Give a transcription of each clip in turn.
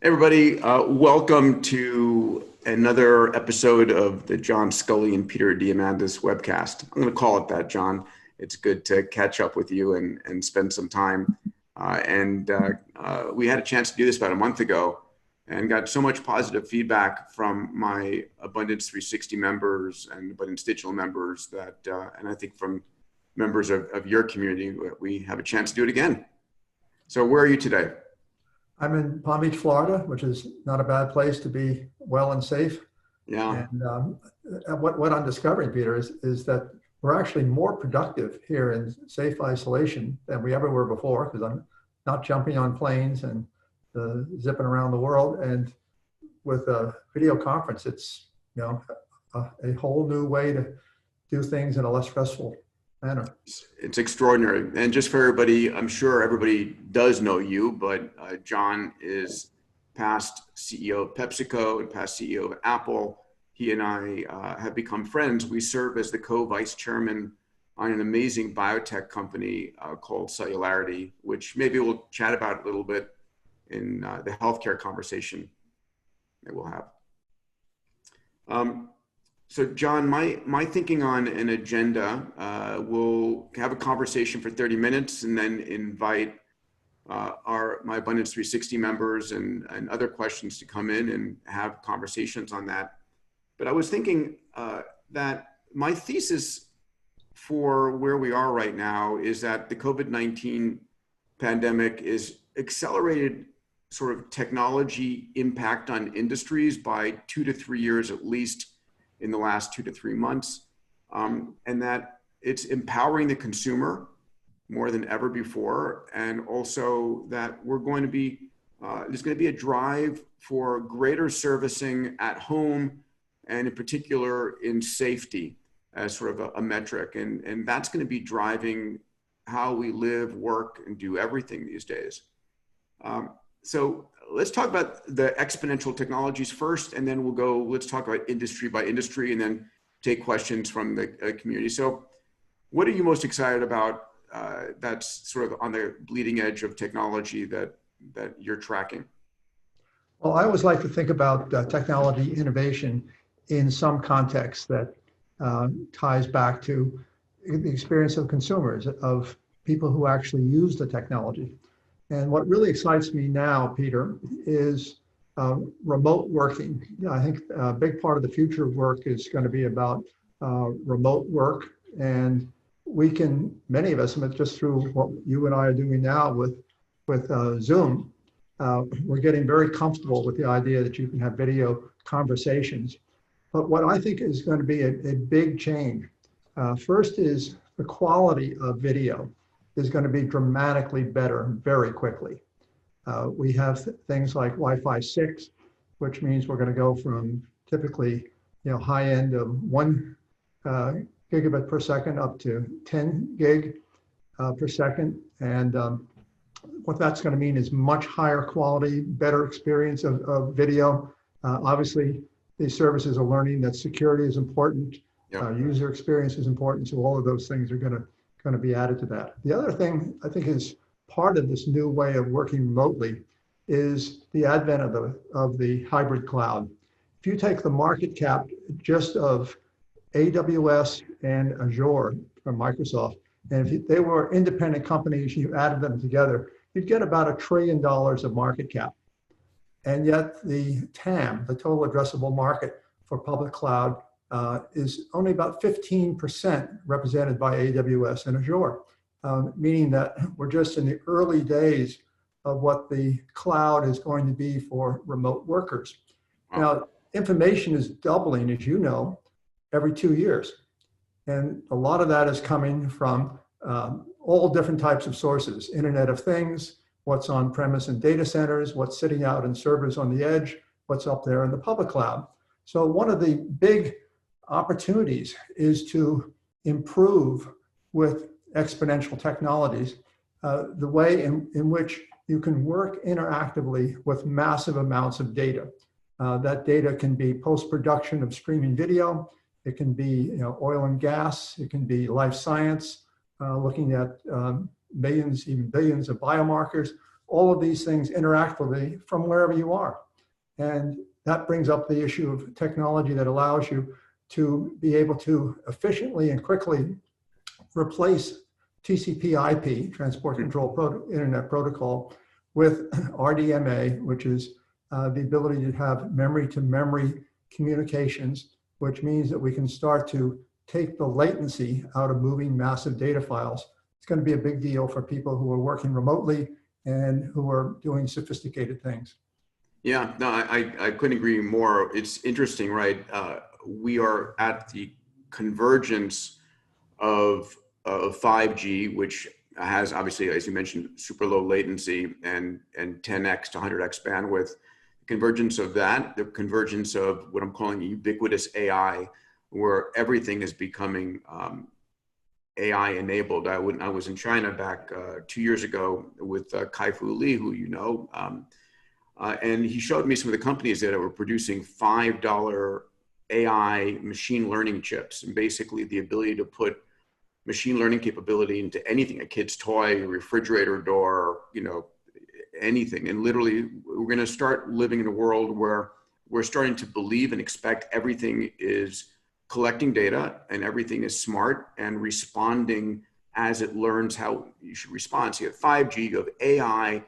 Everybody, welcome to another episode of the John Sculley and Peter Diamandis webcast. I'm going to call it that, John. It's good to catch up with you and spend some time. We had a chance to do this about a month ago and got so much positive feedback from my Abundance 360 members and Abundance Digital members that, and I think from members of your community, we have a chance to do it again. So where are you today? I'm in Palm Beach, Florida, which is not a bad place to be well and safe. Yeah. And what I'm discovering, Peter, is that we're actually more productive here in safe isolation than we ever were before, because I'm not jumping on planes and zipping around the world. And with a video conference, it's a whole new way to do things in a less stressful manner. It's extraordinary. And just for everybody, I'm sure everybody does know you, but John is past CEO of PepsiCo and past CEO of Apple. He and I have become friends. We serve as the co-vice chairman on an amazing biotech company called Cellularity, which maybe we'll chat about a little bit in the healthcare conversation that we'll have. So John, my thinking on an agenda, we'll have a conversation for 30 minutes and then invite my Abundance 360 members and other questions to come in and have conversations on that. But I was thinking that my thesis for where we are right now is that the COVID-19 pandemic is accelerated sort of technology impact on industries by 2 to 3 years at least in the last 2 to 3 months, and that it's empowering the consumer more than ever before, and also that we're going to be, there's going to be a drive for greater servicing at home, and in particular in safety as sort of a metric, and that's going to be driving how we live, work, and do everything these days. So let's talk about the exponential technologies first, and then let's talk about industry by industry, and then take questions from the community. So what are you most excited about that's sort of on the bleeding edge of technology that you're tracking? Well, I always like to think about technology innovation in some context that ties back to the experience of consumers, of people who actually use the technology. And what really excites me now, Peter, is remote working. I think a big part of the future of work is going to be about remote work. And many of us, just through what you and I are doing now with Zoom, we're getting very comfortable with the idea that you can have video conversations. But what I think is going to be a big change, first is the quality of video is going to be dramatically better very quickly. We have things like Wi-Fi 6, which means we're going to go from typically high end of 1 gigabit per second up to 10 gig per second. And what that's going to mean is much higher quality, better experience of video. Obviously, these services are learning that security is important, user experience is important, so all of those things are going to be added to that. The other thing I think is part of this new way of working remotely is the advent of the hybrid cloud. If you take the market cap just of AWS and Azure from Microsoft, and if they were independent companies, you added them together, you'd get about $1 trillion of market cap. And yet the TAM, the total addressable market for public cloud, is only about 15% represented by AWS and Azure, meaning that we're just in the early days of what the cloud is going to be for remote workers. Now, information is doubling, as you know, every 2 years. And a lot of that is coming from all different types of sources, Internet of Things, what's on premise in data centers, what's sitting out in servers on the edge, what's up there in the public cloud. So one of the big opportunities is to improve with exponential technologies, the way in which you can work interactively with massive amounts of data. That data can be post-production of streaming video. It can be oil and gas. It can be life science, looking at millions, even billions of biomarkers. all of these things interactively from wherever you are. And that brings up the issue of technology that allows you to be able to efficiently and quickly replace TCP/IP, Transport Control Internet Protocol, with RDMA, which is the ability to have memory-to-memory communications, which means that we can start to take the latency out of moving massive data files. It's going to be a big deal for people who are working remotely and who are doing sophisticated things. Yeah, no, I couldn't agree more. It's interesting, right? We are at the convergence of 5G, which has obviously, as you mentioned, super low latency and 10x to 100x bandwidth. The convergence of that, the convergence of what I'm calling ubiquitous AI, where everything is becoming AI enabled. I was in China back 2 years ago with Fuli, who you know, and he showed me some of the companies that were producing $5 AI machine learning chips, and basically the ability to put machine learning capability into anything, a kid's toy, a refrigerator door, you know, anything. And literally, we're going to start living in a world where we're starting to believe and expect everything is collecting data and everything is smart and responding as it learns how you should respond. So you have 5G, you have AI,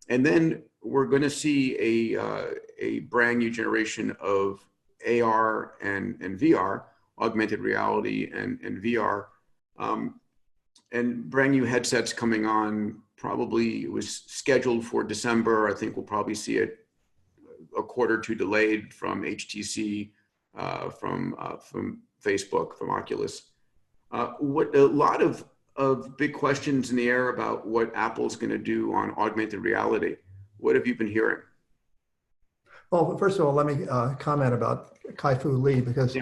and then we're going to see a brand new generation of AR and VR, augmented reality and VR, and brand new headsets coming on. Probably it was scheduled for December. I think we'll probably see it a quarter or two delayed from HTC, from Facebook, from Oculus. What a lot of big questions in the air about what Apple's going to do on augmented reality. What have you been hearing? Well, first of all, let me comment about Fuli, because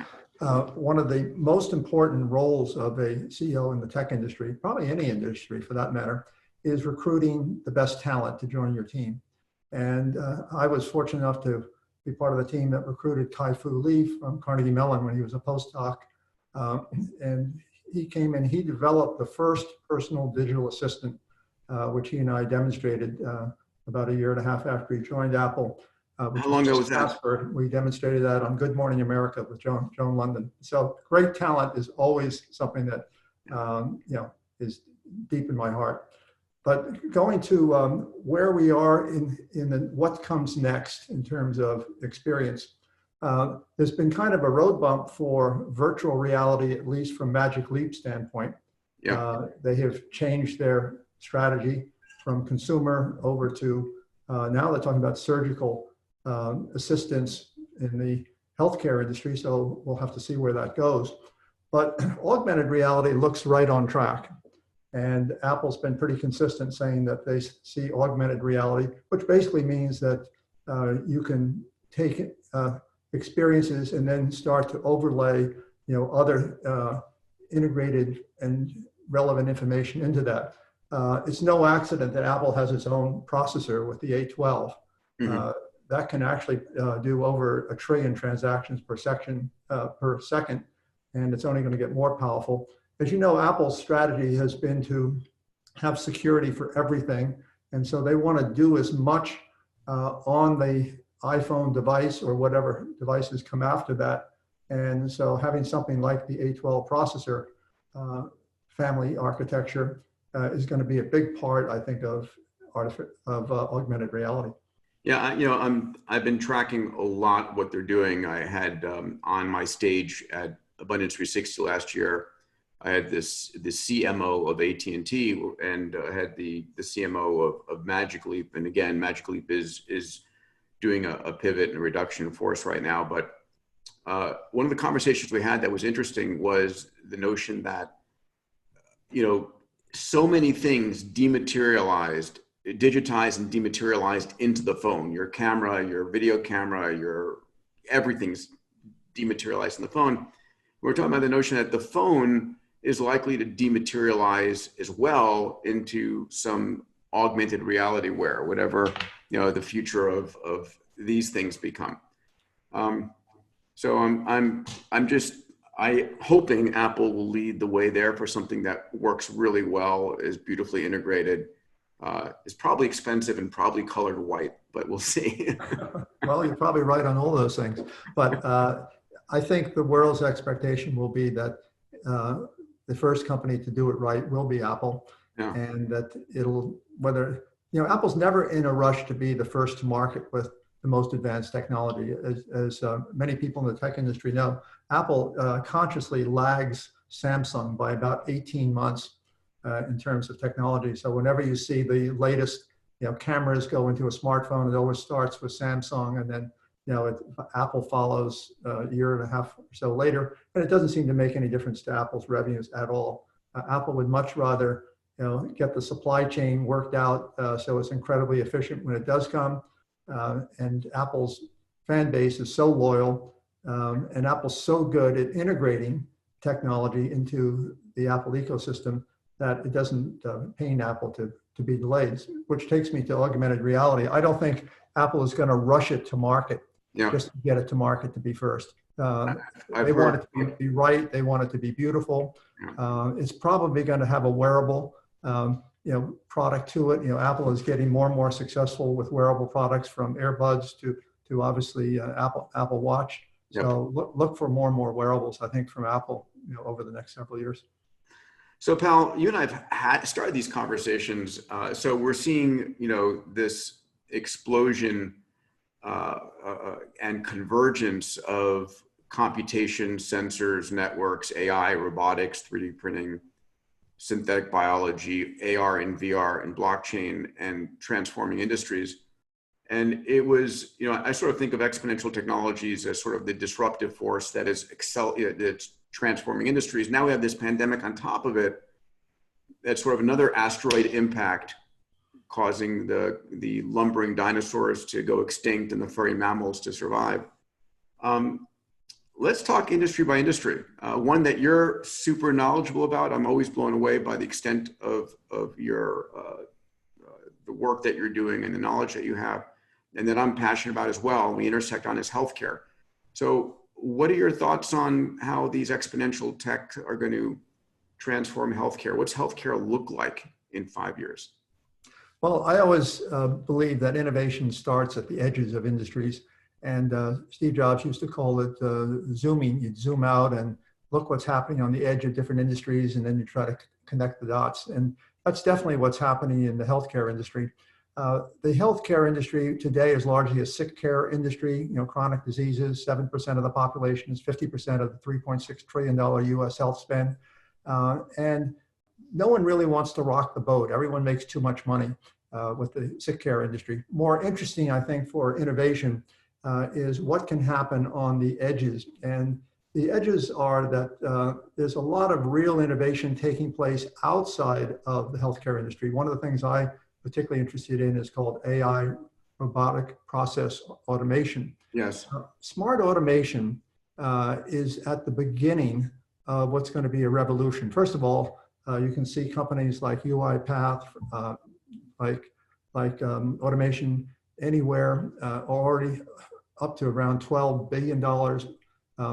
one of the most important roles of a CEO in the tech industry, probably any industry for that matter, is recruiting the best talent to join your team. And I was fortunate enough to be part of the team that recruited Fuli from Carnegie Mellon when he was a postdoc. And he came in, he developed the first personal digital assistant, which he and I demonstrated about 1.5 years after he joined Apple. How long ago was that? We demonstrated that on Good Morning America with Joan London. So great talent is always something that is deep in my heart. But going to where we are in what comes next in terms of experience, there's been kind of a road bump for virtual reality, at least from Magic Leap standpoint. They have changed their strategy from consumer over to now they're talking about surgical assistance in the healthcare industry. So we'll have to see where that goes. But augmented reality looks right on track. And Apple's been pretty consistent saying that they see augmented reality, which basically means that you can take experiences and then start to overlay, other integrated and relevant information into that. It's no accident that Apple has its own processor with the A12. That can actually do over 1 trillion transactions per second, and it's only going to get more powerful. As you know, Apple's strategy has been to have security for everything, and so they want to do as much on the iPhone device or whatever devices come after that. And so having something like the A12 processor family architecture is going to be a big part, I think, of augmented reality. Yeah, I've been tracking a lot what they're doing. I had on my stage at Abundance 360 last year, I had the CMO of AT&T and I had the CMO of Magic Leap. And again, Magic Leap is doing a pivot and a reduction in force right now. But one of the conversations we had that was interesting was the notion that, so many things digitized and dematerialized into the phone. Your camera, your video camera, everything's dematerialized in the phone. We're talking about the notion that the phone is likely to dematerialize as well into some augmented reality wear, whatever the future of these things become. So I'm hoping Apple will lead the way there for something that works really well, is beautifully integrated, is probably expensive and probably colored white, but we'll see. Well, you're probably right on all those things. But I think the world's expectation will be that the first company to do it right will be Apple. Yeah. And that Apple's never in a rush to be the first to market with the most advanced technology. As many people in the tech industry know, Apple consciously lags Samsung by about 18 months in terms of technology. So whenever you see the latest cameras go into a smartphone, it always starts with Samsung, and then Apple follows a year and a half or so later, and it doesn't seem to make any difference to Apple's revenues at all. Apple would much rather get the supply chain worked out so it's incredibly efficient when it does come, and Apple's fan base is so loyal, and Apple's so good at integrating technology into the Apple ecosystem that it doesn't pain Apple to be delayed, which takes me to augmented reality. I don't think Apple is going to rush it to market just to get it to market to be first. They want it to be right. They want it to be beautiful. It's probably going to have a wearable product to it. Apple is getting more and more successful with wearable products, from earbuds to obviously Apple Watch. Yep. So look for more and more wearables, I think, from Apple over the next several years. So, Pal, you and I have started these conversations. So we're seeing, this explosion and convergence of computation, sensors, networks, AI, robotics, 3D printing, synthetic biology, AR and VR, and blockchain, and transforming industries. And it was, I sort of think of exponential technologies as sort of the disruptive force that is that's transforming industries. Now we have this pandemic on top of it. That's sort of another asteroid impact, causing the lumbering dinosaurs to go extinct and the furry mammals to survive. Let's talk industry by industry. One that you're super knowledgeable about. I'm always blown away by the extent of your the work that you're doing and the knowledge that you have, and that I'm passionate about as well. We intersect on is healthcare. So what are your thoughts on how these exponential tech are going to transform healthcare? What's healthcare look like in 5 years? Well, I always believe that innovation starts at the edges of industries. And Steve Jobs used to call it zooming. You'd zoom out and look what's happening on the edge of different industries, and then you try to connect the dots. And that's definitely what's happening in the healthcare industry. The healthcare industry today is largely a sick care industry. Chronic diseases, 7% of the population is 50% of the $3.6 trillion US health spend. And no one really wants to rock the boat. Everyone makes too much money with the sick care industry. More interesting, I think, for innovation is what can happen on the edges. And the edges are that there's a lot of real innovation taking place outside of the healthcare industry. One of the things I'm particularly interested in is called AI, robotic process automation. Yes. Smart automation is at the beginning of what's going to be a revolution. First of all, you can see companies like UiPath, like Automation Anywhere, already up to around $12 billion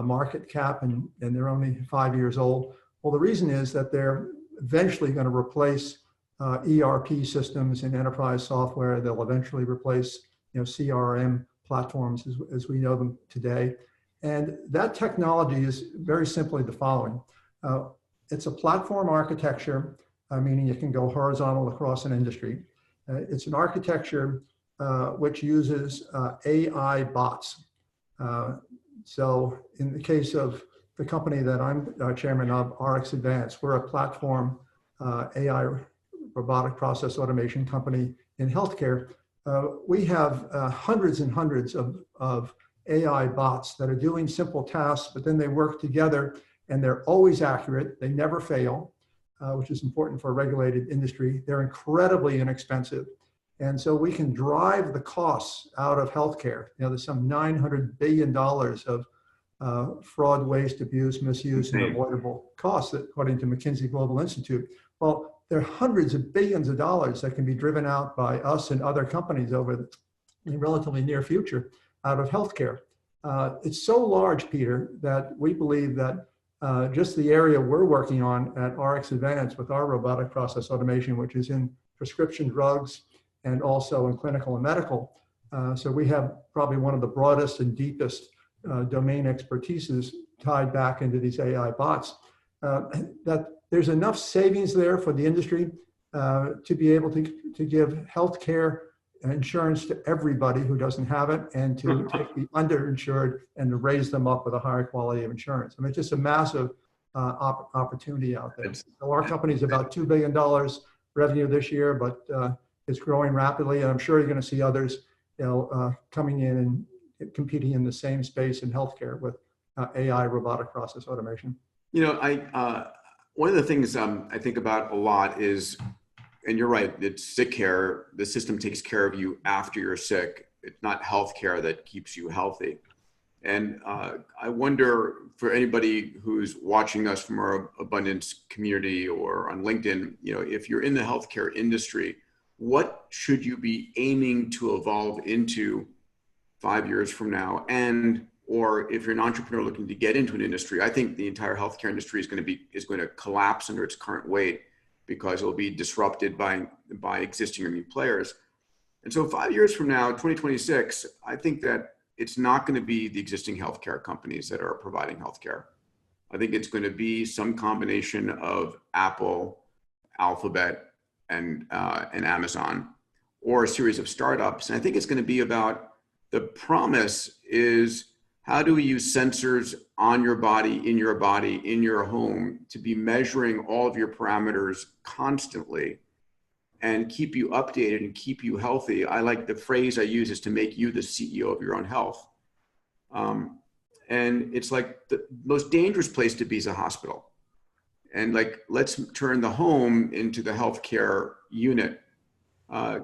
market cap, and they're only 5 years old. Well, the reason is that they're eventually going to replace ERP systems and enterprise software. They'll eventually replace CRM platforms as we know them today. And that technology is very simply the following. It's a platform architecture, meaning it can go horizontal across an industry. It's an architecture which uses AI bots. So in the case of the company that I'm chairman of, RxAdvance, we're a platform AI robotic process automation company in healthcare. We have hundreds and hundreds of AI bots that are doing simple tasks, but then they work together and they're always accurate. They never fail, which is important for a regulated industry. They're incredibly inexpensive. And so we can drive the costs out of healthcare. There's some $900 billion of fraud, waste, abuse, misuse, and avoidable costs, according to McKinsey Global Institute. Well, there are hundreds of billions of dollars that can be driven out by us and other companies over the relatively near future out of healthcare. It's so large, Peter, that we believe that just the area we're working on at RxAdvance with our robotic process automation, which is in prescription drugs and also in clinical and medical. So we have probably one of the broadest and deepest domain expertises tied back into these AI bots. That there's enough savings there for the industry to be able to give healthcare insurance to everybody who doesn't have it, and to take the underinsured and to raise them up with a higher quality of insurance. I mean, it's just a massive opportunity out there. So our company is about $2 billion revenue this year, but it's growing rapidly, and I'm sure you're going to see others, coming in and competing in the same space in healthcare with AI, robotic process automation. One of the things I think about a lot is, and you're right, it's sick care. The system takes care of you after you're sick. It's not healthcare that keeps you healthy. And I wonder, for anybody who's watching us from our Abundance community or on LinkedIn, if you're in the healthcare industry, what should you be aiming to evolve into 5 years from now? Or if you're an entrepreneur looking to get into an industry, I think the entire healthcare industry is going to collapse under its current weight, because it'll be disrupted by existing or new players. And so 5 years from now, 2026, I think that it's not going to be the existing healthcare companies that are providing healthcare. I think it's going to be some combination of Apple, Alphabet, and Amazon, or a series of startups. And I think it's going to be about, the promise is, how do we use sensors on your body, in your home, to be measuring all of your parameters constantly and keep you updated and keep you healthy? I like the phrase I use is to make you the CEO of your own health. And it's like the most dangerous place to be is a hospital. And let's turn the home into the healthcare unit. It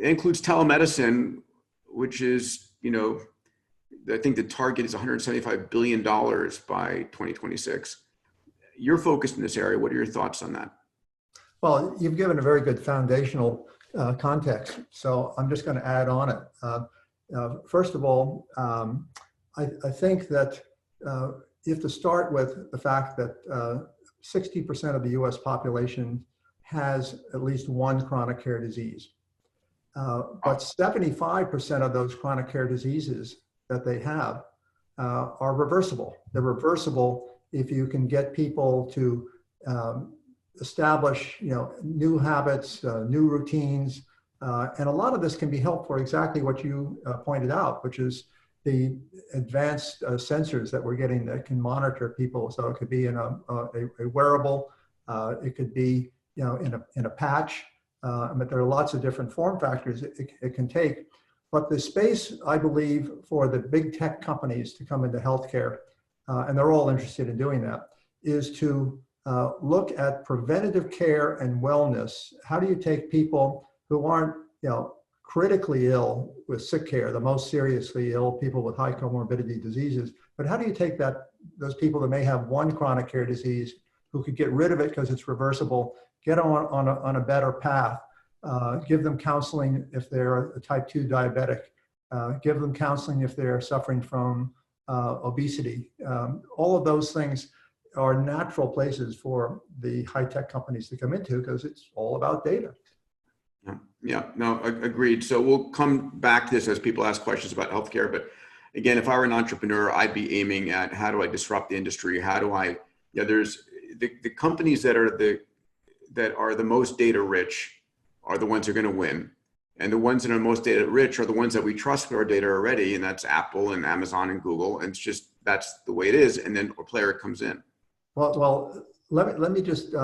includes telemedicine, which is, I think the target is $175 billion by 2026. You're focused in this area. What are your thoughts on that? Well, you've given a very good foundational context, so I'm just going to add on it. First of all, I think that you have to start with the fact that 60% of the US population has at least one chronic care disease. But 75% of those chronic care diseases that they have are reversible. They're reversible if you can get people to establish, new habits, new routines, and a lot of this can be helped for exactly what you pointed out, which is the advanced sensors that we're getting that can monitor people. So it could be in a wearable, it could be, in a patch. But there are lots of different form factors it can take. But the space, I believe, for the big tech companies to come into healthcare, and they're all interested in doing that, is to look at preventative care and wellness. How do you take people who aren't, critically ill with sick care, the most seriously ill, people with high comorbidity diseases, but how do you take those people that may have one chronic care disease, who could get rid of it because it's reversible, get them on a better path, give them counseling if they're a type 2 diabetic, give them counseling if they're suffering from obesity. All of those things are natural places for the high-tech companies to come into, because it's all about data. Yeah, no, agreed. So we'll come back to this as people ask questions about healthcare. But again, if I were an entrepreneur, I'd be aiming at, how do I disrupt the industry? How do I, there's the companies that are the most data rich are the ones who are going to win. And the ones that are most data rich are the ones that we trust with our data already. And that's Apple and Amazon and Google. And it's just, that's the way it is. And then a player comes in. Well, let me just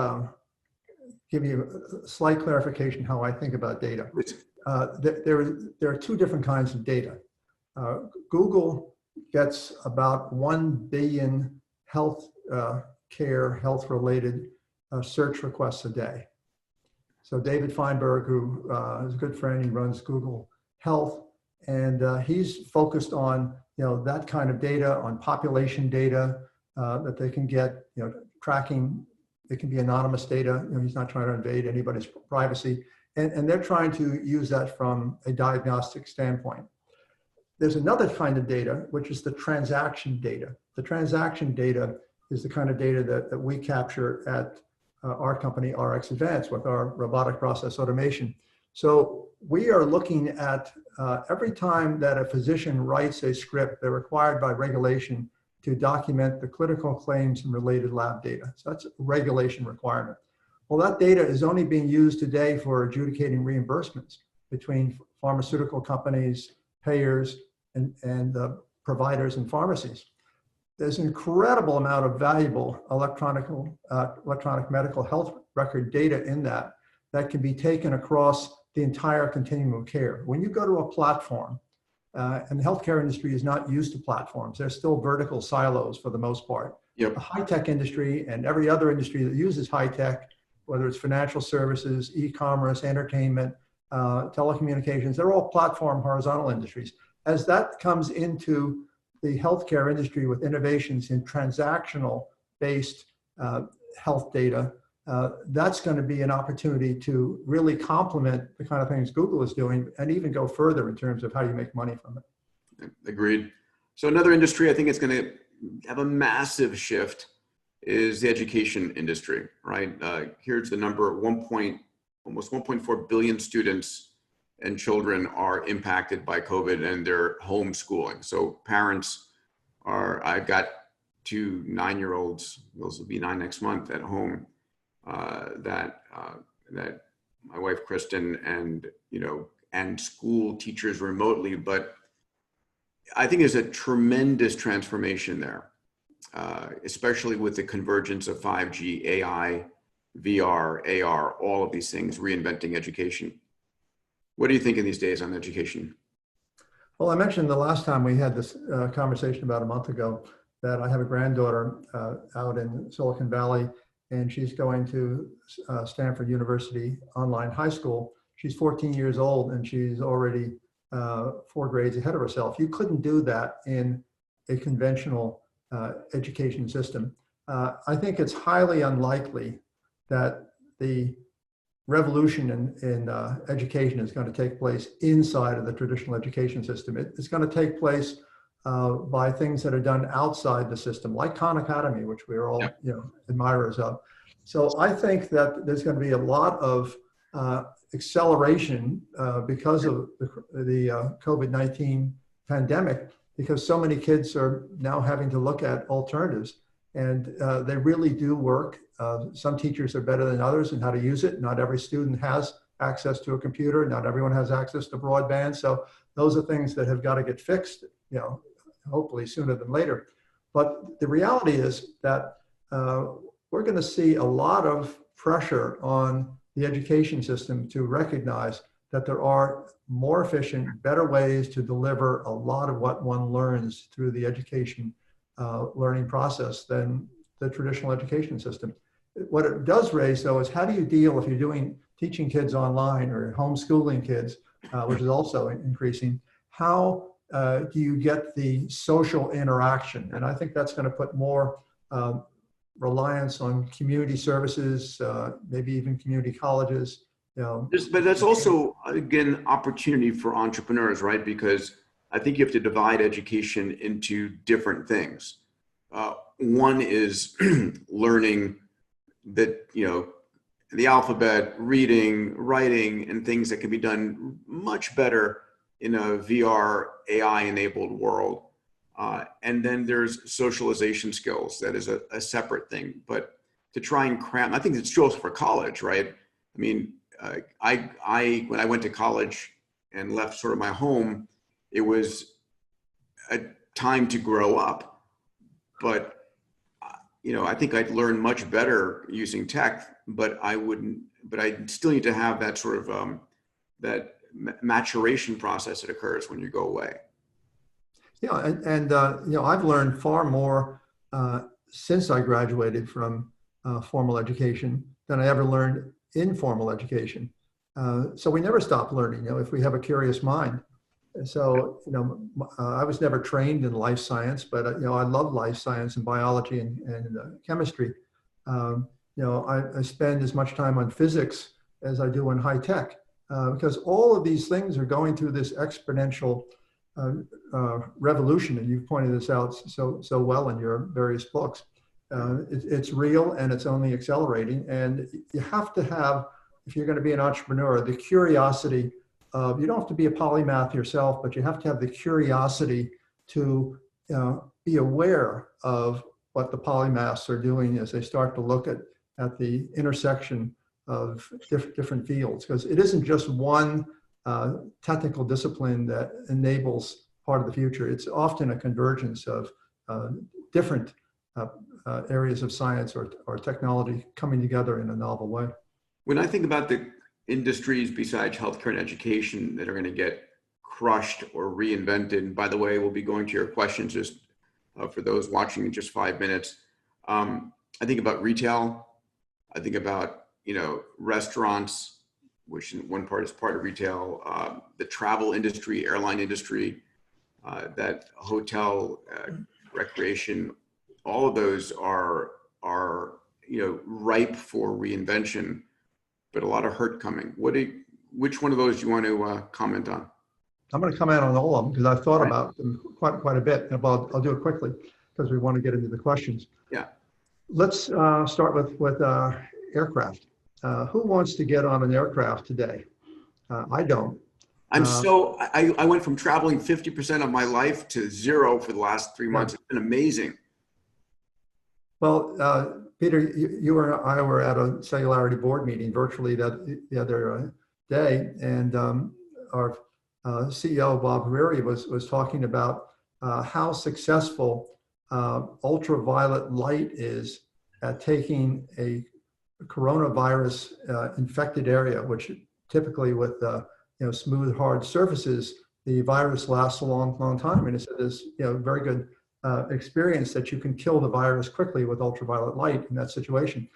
give you a slight clarification how I think about data. There are two different kinds of data. Google gets about 1 billion health related search requests a day. So David Feinberg, who is a good friend, he runs Google Health, and he's focused on that kind of data, on population data that they can get, tracking. It can be anonymous data. He's not trying to invade anybody's privacy, and they're trying to use that from a diagnostic standpoint. There's another kind of data, which is the transaction data. The transaction data is the kind of data that we capture at our company, RxAdvance, with our robotic process automation. So we are looking at every time that a physician writes a script, they're required by regulation to document the clinical claims and related lab data. So that's a regulation requirement. Well, that data is only being used today for adjudicating reimbursements between pharmaceutical companies, payers, and providers and pharmacies. There's an incredible amount of valuable electronic medical health record data in that can be taken across the entire continuum of care. When you go to a platform, and the healthcare industry is not used to platforms, they're still vertical silos for the most part. Yep. The high-tech industry and every other industry that uses high-tech, whether it's financial services, e-commerce, entertainment, telecommunications, they're all platform horizontal industries. As that comes into the healthcare industry with innovations in transactional-based health data, that's going to be an opportunity to really complement the kind of things Google is doing and even go further in terms of how you make money from it. Agreed. So another industry I think it's going to have a massive shift is the education industry, right? Here's the number: almost 1.4 billion students and children are impacted by COVID and their homeschooling. So parents I've got 2 9-year-olds, those will be 9 next month, at home, that my wife Kristen and school teachers remotely. But I think there's a tremendous transformation there, especially with the convergence of 5G, AI, VR, AR, all of these things reinventing education. What are you thinking these days on education? Well, I mentioned the last time we had this conversation about a month ago that I have a granddaughter out in Silicon Valley, and she's going to Stanford University online high school. She's 14 years old, and she's already 4 grades ahead of herself. You couldn't do that in a conventional education system. I think it's highly unlikely that the revolution in education is going to take place inside of the traditional education system. It's going to take place by things that are done outside the system, like Khan Academy, which we're all admirers of. So I think that there's going to be a lot of acceleration because of the COVID-19 pandemic, because so many kids are now having to look at alternatives, and they really do work. Some teachers are better than others in how to use it. Not every student has access to a computer. Not everyone has access to broadband. So those are things that have got to get fixed, hopefully sooner than later. But the reality is that we're going to see a lot of pressure on the education system to recognize that there are more efficient, better ways to deliver a lot of what one learns through the education learning process than the traditional education system. What it does raise, though, is how do you deal if you're teaching kids online or homeschooling kids, which is also increasing, how do you get the social interaction? And I think that's going to put more reliance on community services, maybe even community colleges. But that's also, again, opportunity for entrepreneurs, right? Because I think you have to divide education into different things. One is learning that, the alphabet, reading, writing, and things that can be done much better in a VR, AI-enabled world. And then there's socialization skills. That is a separate thing. But to try and cram, I think it's true for college, right? I mean, when I went to college and left sort of my home, it was a time to grow up. But I think I'd learn much better using tech, but I still need to have that sort of that maturation process that occurs when you go away. Yeah, and I've learned far more since I graduated from formal education than I ever learned in formal education. So we never stop learning, if we have a curious mind. So, I was never trained in life science, but, I love life science and biology and chemistry. I spend as much time on physics as I do on high tech, because all of these things are going through this exponential revolution. And you've pointed this out so well in your various books. It's real and it's only accelerating. And you have to have, if you're going to be an entrepreneur, the curiosity of, you don't have to be a polymath yourself, but you have to have the curiosity to be aware of what the polymaths are doing as they start to look at the intersection of different fields. Because it isn't just one technical discipline that enables part of the future. It's often a convergence of different areas of science or technology coming together in a novel way. When I think about the industries besides healthcare and education that are going to get crushed or reinvented, and by the way, we'll be going to your questions just for those watching in just 5 minutes. I think about retail. I think about, restaurants, which in one part is part of retail, the travel industry, airline industry, that hotel, recreation, all of those are ripe for reinvention, but a lot of hurt coming. Which one of those do you want to comment on? I'm going to comment on all of them because I've thought about them quite a bit, but I'll do it quickly because we want to get into the questions. Yeah. Let's start with aircraft. Who wants to get on an aircraft today? I don't. I went from traveling 50% of my life to 0 for the last 3 months. It's been amazing. Well, Peter, you and I were at a Cellularity board meeting virtually the other day, and our CEO, Bob Hariri, was talking about how successful ultraviolet light is at taking a coronavirus infected area, which typically with smooth, hard surfaces, the virus lasts a long time. And it's very good experience that you can kill the virus quickly with ultraviolet light in that situation.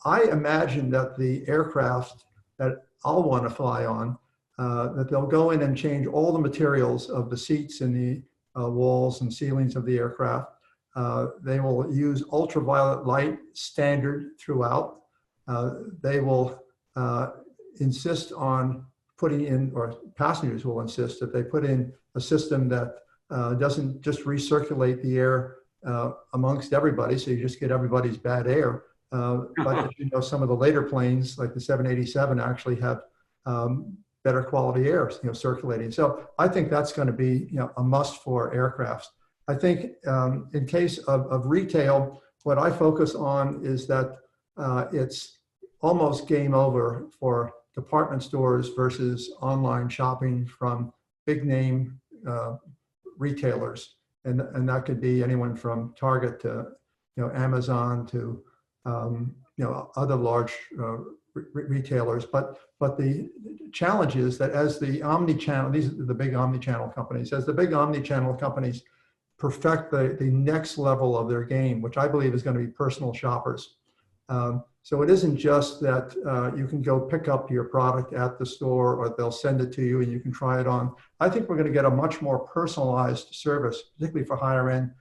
I imagine that the aircraft that I'll want to fly on, that they'll go in and change all the materials of the seats and the walls and ceilings of the aircraft. They will use ultraviolet light standard throughout. They will insist on putting in, or passengers will insist that they put in a system that doesn't just recirculate the air amongst everybody, so you just get everybody's bad air. But as some of the later planes, like the 787, actually have better quality air, circulating. So I think that's going to be, a must for aircrafts. I think in case of retail, what I focus on is that it's almost game over for department stores versus online shopping from big name retailers. And that could be anyone from Target to, Amazon to, other large retailers. But the challenge is that as the omni-channel, these are the big omni-channel companies, as the big omni-channel companies perfect the next level of their game, which I believe is going to be personal shoppers. So it isn't just that you can go pick up your product at the store or they'll send it to you and you can try it on. I think we're going to get a much more personalized service, particularly for higher end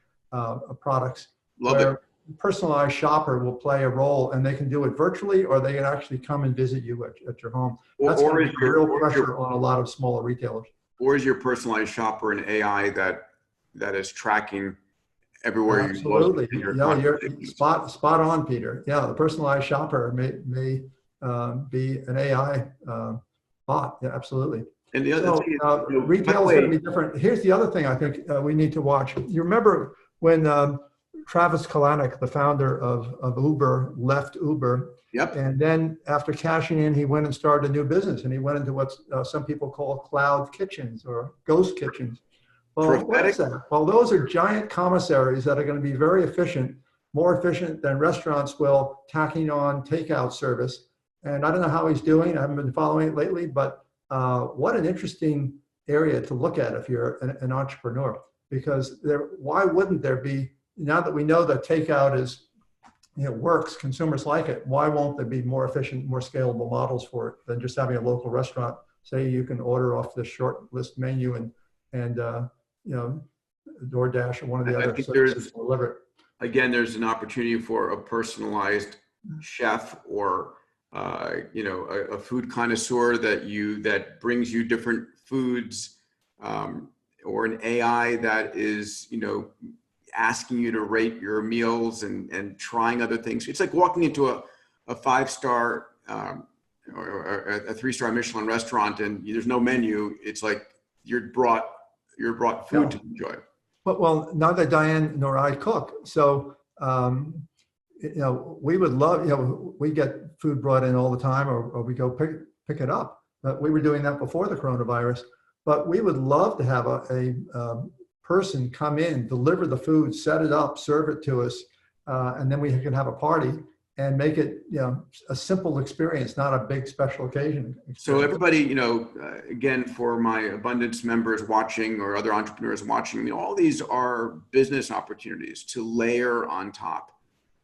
products. Love it. Personalized shopper will play a role, and they can do it virtually, or they can actually come and visit you at your home. That's going to be real pressure on a lot of smaller retailers. Or is your personalized shopper an AI that is tracking everywhere Absolutely. you go? You're spot on, Peter. Yeah, the personalized shopper may be an AI bot. Yeah, absolutely. And the other thing is, retail is going to be different. Here's the other thing I think we need to watch. You remember when Travis Kalanick, the founder of Uber, left Uber. Yep. And then after cashing in, he went and started a new business, and he went into what some people call cloud kitchens or ghost kitchens. Well, what is that? Well, those are giant commissaries that are going to be very efficient, more efficient than restaurants will, tacking on takeout service. And I don't know how he's doing. I haven't been following it lately, but what an interesting area to look at if you're an entrepreneur, because why wouldn't there be, now that we know that takeout is, works, consumers like it, why won't there be more efficient, more scalable models for it than just having a local restaurant? Say you can order off the short list menu and DoorDash or one of the other services to deliver it. Again, there's an opportunity for a personalized chef or a food connoisseur that brings you different foods, or an AI that is asking you to rate your meals and trying other things. It's like walking into a five-star or a three-star Michelin restaurant and there's no menu. It's like you're brought food to enjoy. Well, neither Diane nor I cook, so we would love, we get food brought in all the time, or we go pick it up. But we were doing that before the coronavirus. But we would love to have a person come in, deliver the food, set it up, serve it to us, and then we can have a party and make it, a simple experience, not a big special occasion experience. So everybody, again, for my Abundance members watching or other entrepreneurs watching, all these are business opportunities to layer on top,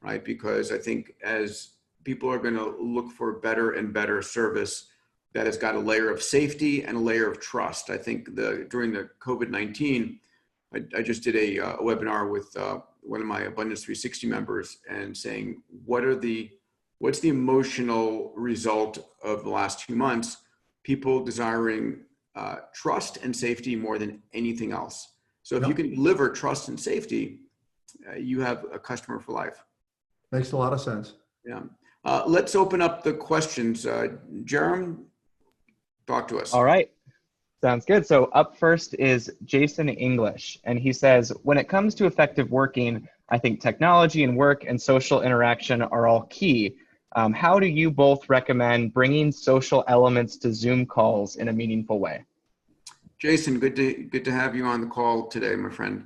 right? Because I think as people are going to look for better and better service, that has got a layer of safety and a layer of trust. I think during the COVID-19, I just did a webinar with one of my Abundance 360 members and saying, what's the emotional result of the last 2 months? People desiring trust and safety more than anything else. So if you can deliver trust and safety, you have a customer for life. Makes a lot of sense. Yeah. Let's open up the questions. Jerem, talk to us. All right. Sounds good. So up first is Jason English, and he says, when it comes to effective working, I think technology and work and social interaction are all key. How do you both recommend bringing social elements to Zoom calls in a meaningful way? Jason, good to have you on the call today, my friend.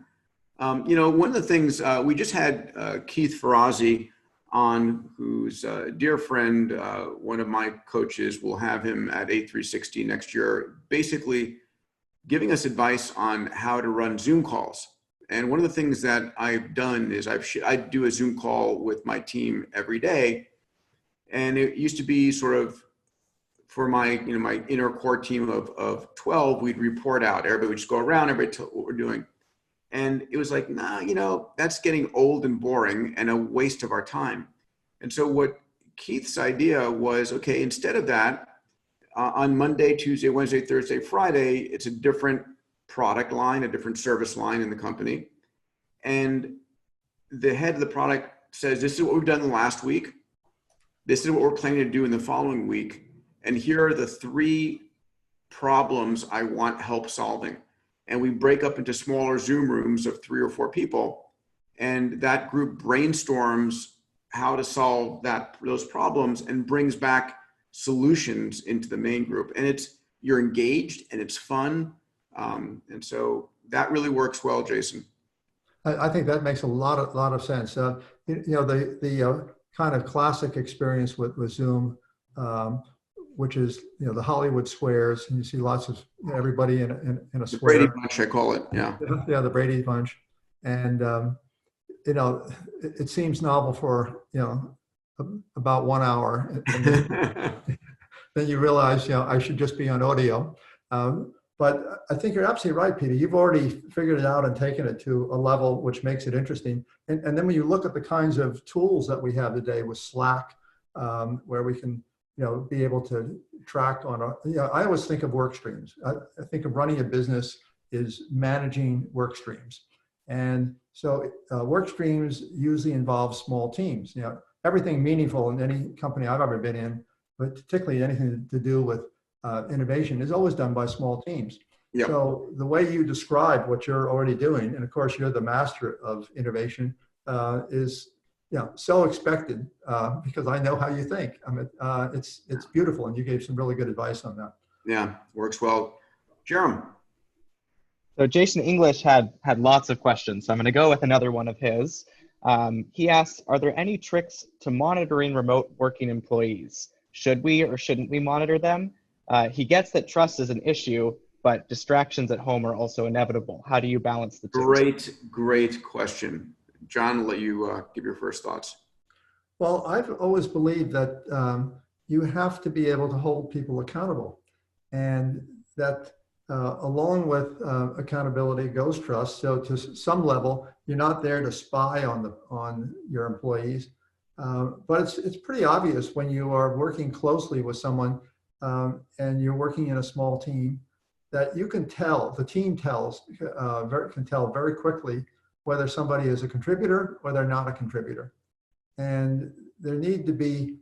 One of the things, we just had Keith Ferrazzi on, who's a dear friend, one of my coaches. Will have him at A360 next year, basically giving us advice on how to run Zoom calls. And one of the things that I've done is I do a Zoom call with my team every day. And it used to be sort of for my, my inner core team of 12, we'd report out. Everybody would just go around, everybody tell what we're doing. And it was like, nah, that's getting old and boring and a waste of our time. And so what Keith's idea was, okay, instead of that, on Monday, Tuesday, Wednesday, Thursday, Friday, it's a different product line, a different service line in the company. And the head of the product says, this is what we've done the last week. This is what we're planning to do in the following week. And here are the 3 problems I want help solving. And we break up into smaller Zoom rooms of 3 or 4 people. And that group brainstorms how to solve those problems and brings back solutions into the main group. And you're engaged and it's fun. And so that really works well, Jason. I think that makes a lot of sense. The kind of classic experience with Zoom, which is the Hollywood squares, and you see lots of everybody in a square. The Brady Bunch, I call it. Yeah. Yeah, the Brady Bunch, and it seems novel for about 1 hour, and then you realize I should just be on audio. But I think you're absolutely right, Peter. You've already figured it out and taken it to a level which makes it interesting. And then when you look at the kinds of tools that we have today with Slack, where we can be able to track on I always think of work streams. I think of running a business is managing work streams. And so work streams usually involve small teams. Everything meaningful in any company I've ever been in, but particularly anything to do with innovation, is always done by small teams. Yep. So the way you describe what you're already doing, and of course you're the master of innovation, is so expected because I know how you think. It's beautiful, and you gave some really good advice on that. Yeah, works well. Jerem. So Jason English had lots of questions, so I'm going to go with another one of his. He asks, are there any tricks to monitoring remote working employees? Should we or shouldn't we monitor them? He gets that trust is an issue, but distractions at home are also inevitable. How do you balance the two? Great question. John, I'll let you give your first thoughts. Well, I've always believed that you have to be able to hold people accountable, and that along with accountability goes trust. So to some level, you're not there to spy on your employees, but it's pretty obvious when you are working closely with someone and you're working in a small team that you can tell, the team can tell very quickly whether somebody is a contributor or they're not a contributor. And there need to be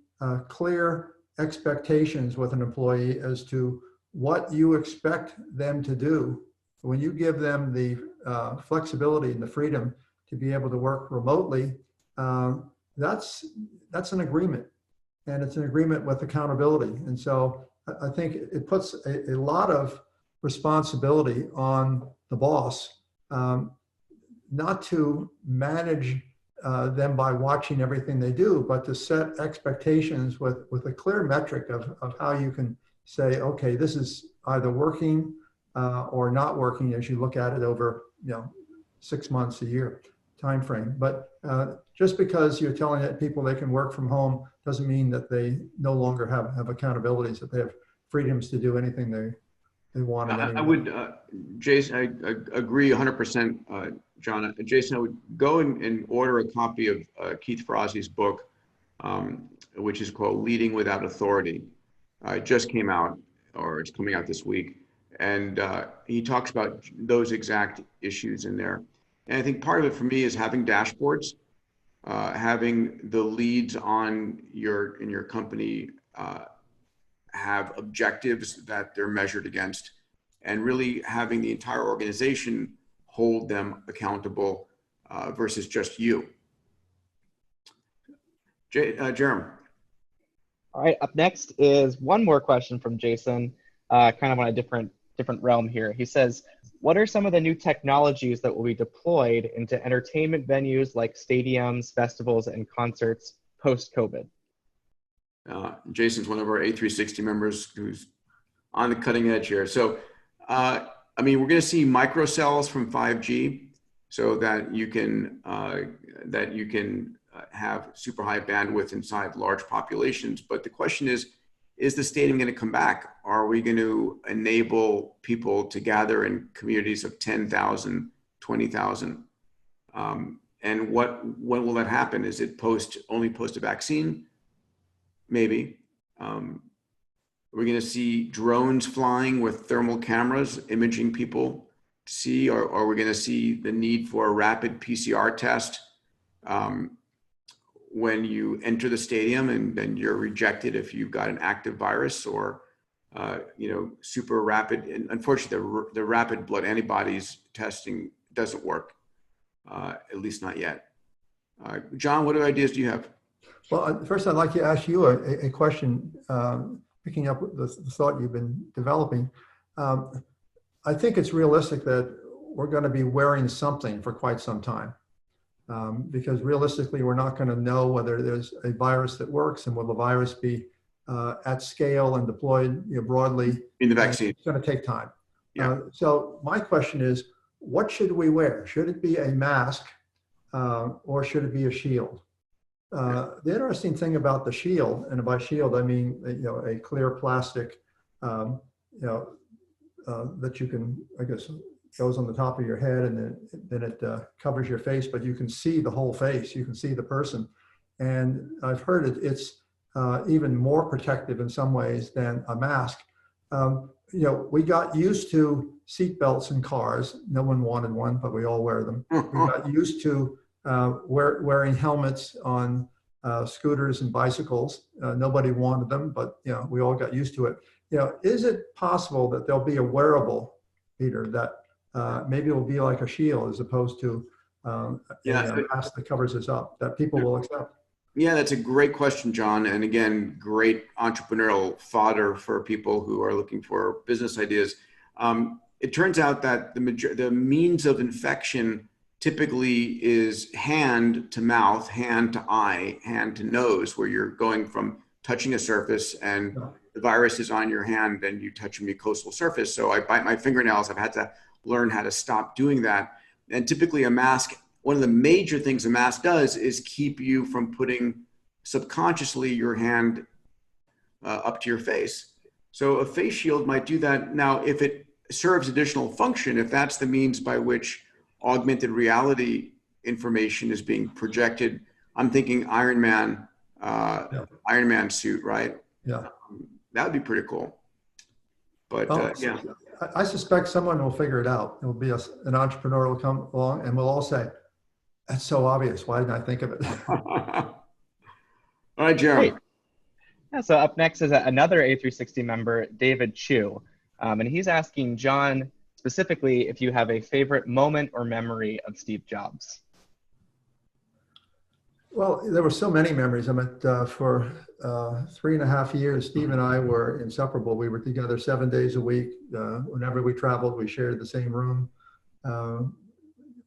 clear expectations with an employee as to what you expect them to do. When you give them the flexibility and the freedom to be able to work remotely, that's an agreement, and it's an agreement with accountability. And so I think it puts a lot of responsibility on the boss, not to manage them by watching everything they do, but to set expectations with a clear metric of how you can say, okay, this is either working or not working as you look at it over 6 months, a year time frame. But just because you're telling people they can work from home doesn't mean that they no longer have accountabilities, that they have freedoms to do anything they want. I would, Jason, I agree 100%, John. Jason, I would go and order a copy of Keith Ferrazzi's book, which is called Leading Without Authority. It just came out, or it's coming out this week. And he talks about those exact issues in there. And I think part of it for me is having dashboards, having the leads in your company have objectives that they're measured against, and really having the entire organization hold them accountable versus just you. Jeremy. All right, up next is one more question from Jason, kind of on a different realm here. He says, what are some of the new technologies that will be deployed into entertainment venues like stadiums, festivals, and concerts post-COVID? Jason's one of our A360 members who's on the cutting edge here. So, I mean, we're going to see microcells from 5G, so that you can have super high bandwidth inside large populations. But the question is the stadium going to come back? Are we going to enable people to gather in communities of 10,000, 20,000? And when will that happen? Is it only post a vaccine? Maybe. We're going to see drones flying with thermal cameras imaging people to see, or are we going to see the need for a rapid PCR test when you enter the stadium, and then you're rejected if you've got an active virus, or super rapid? And unfortunately, the rapid blood antibodies testing doesn't work, at least not yet. John, what ideas do you have? Well, first I'd like to ask you a question, picking up the thought you've been developing. I think it's realistic that we're going to be wearing something for quite some time, because realistically, we're not going to know whether there's a virus that works, and will the virus be at scale and deployed broadly. In the vaccine. It's going to take time. Yeah. So my question is, what should we wear? Should it be a mask or should it be a shield? The interesting thing about the shield, and by shield I mean a clear plastic, that you can, I guess, goes on the top of your head, and then it covers your face, but you can see the whole face. You can see the person, and I've heard it's even more protective in some ways than a mask. We got used to seat belts in cars. No one wanted one, but we all wear them. We got used to wearing helmets on scooters and bicycles. Nobody wanted them, but we all got used to it. Is it possible that there'll be a wearable, Peter, that maybe it will be like a shield as opposed to a mask that covers us up, that people will accept? Yeah, that's a great question, John. And again, great entrepreneurial fodder for people who are looking for business ideas. It turns out that the means of infection typically is hand to mouth, hand to eye, hand to nose, where you're going from touching a surface and the virus is on your hand and you touch a mucosal surface. So I bite my fingernails. I've had to learn how to stop doing that. And typically a mask, one of the major things a mask does is keep you from putting subconsciously your hand up to your face. So a face shield might do that. Now, if it serves additional function, if that's the means by which augmented reality information is being projected, I'm thinking Iron Man suit, right? Yeah. That would be pretty cool. But I suspect someone will figure it out. It will be an entrepreneur will come along and we'll all say, That's so obvious. Why didn't I think of it? All right, Jeremy. Great. Yeah, so up next is another A360 member, David Chu. And he's asking John specifically if you have a favorite moment or memory of Steve Jobs. Well, there were so many memories. I mean, for 3.5 years, Steve and I were inseparable. We were together 7 days a week. Whenever we traveled, we shared the same room.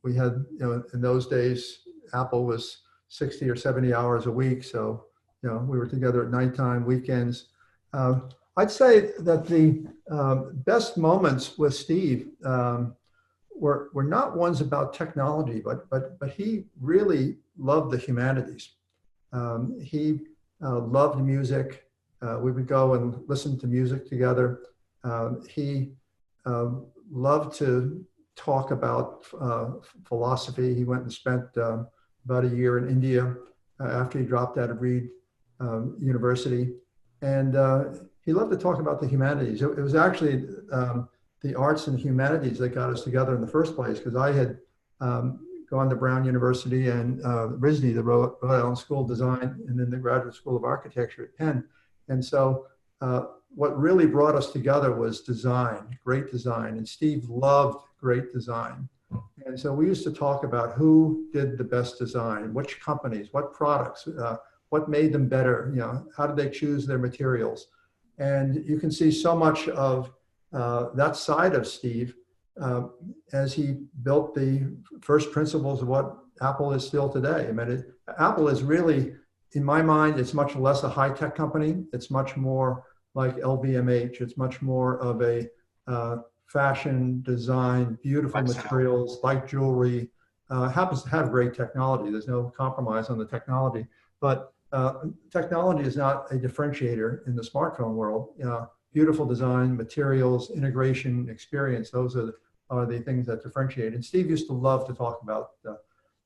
We had, in those days, Apple was 60 or 70 hours a week. So, we were together at nighttime, weekends. I'd say that the best moments with Steve were not ones about technology, but he really loved the humanities. He loved music. We would go and listen to music together. He loved to talk about philosophy. He went and spent about a year in India after he dropped out of Reed University. And he loved to talk about the humanities. It was actually the arts and humanities that got us together in the first place, because I had gone to Brown University and RISD, the Rhode Island School of Design, and then the Graduate School of Architecture at Penn. And so what really brought us together was design, great design. And Steve loved great design. And so we used to talk about who did the best design, which companies, what products, what made them better, how did they choose their materials. And you can see so much of that side of Steve as he built the first principles of what Apple is still today. I mean, Apple is really, in my mind, it's much less a high-tech company. It's much more like LVMH. It's much more of a fashion, design, beautiful materials, like jewelry. Happens to have great technology. There's no compromise on the technology. But technology is not a differentiator in the smartphone world. Beautiful design, materials, integration, experience, those are the things that differentiate. And Steve used to love to talk about,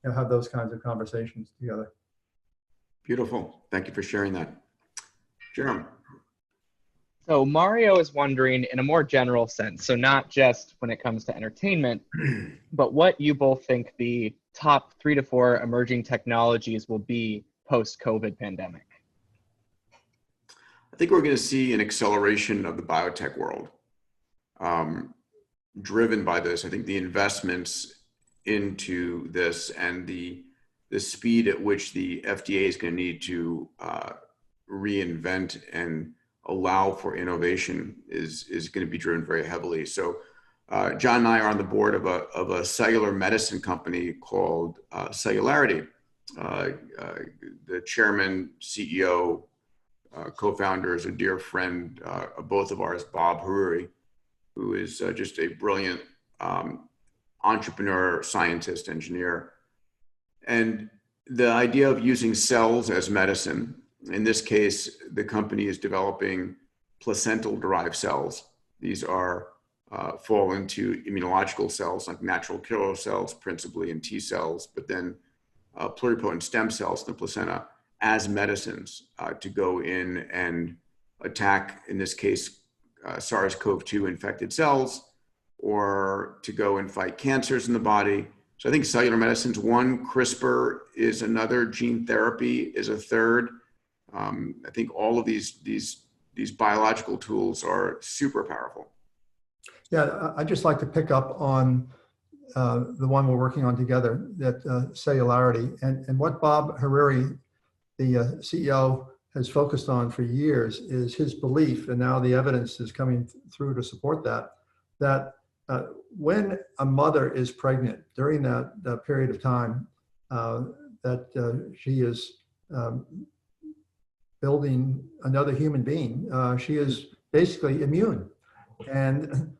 have those kinds of conversations together. Beautiful. Thank you for sharing that. Jeremy. So Mario is wondering in a more general sense, so not just when it comes to entertainment, but what you both think the top 3 to 4 emerging technologies will be post-COVID pandemic. I think we're going to see an acceleration of the biotech world driven by this. I think the investments into this and the speed at which the FDA is going to need to reinvent and allow for innovation is going to be driven very heavily. So John and I are on the board of a cellular medicine company called Cellularity. The chairman, CEO, co-founder is a dear friend of both of ours, Bob Haruri, who is just a brilliant entrepreneur, scientist, engineer. And the idea of using cells as medicine, in this case, the company is developing placental-derived cells. These are fall into immunological cells like natural killer cells, principally, and T cells, but then pluripotent stem cells in the placenta as medicines to go in and attack, in this case, SARS-CoV-2 infected cells, or to go and fight cancers in the body. So I think cellular medicine's one, CRISPR is another, gene therapy is a third. I think all of these biological tools are super powerful. Yeah, I'd just like to pick up on the one we're working on together, that Cellularity, and what Bob Haruri, the CEO, has focused on for years is his belief, and now the evidence is coming through to support that when a mother is pregnant during that period of time, that she is building another human being, she is basically immune. And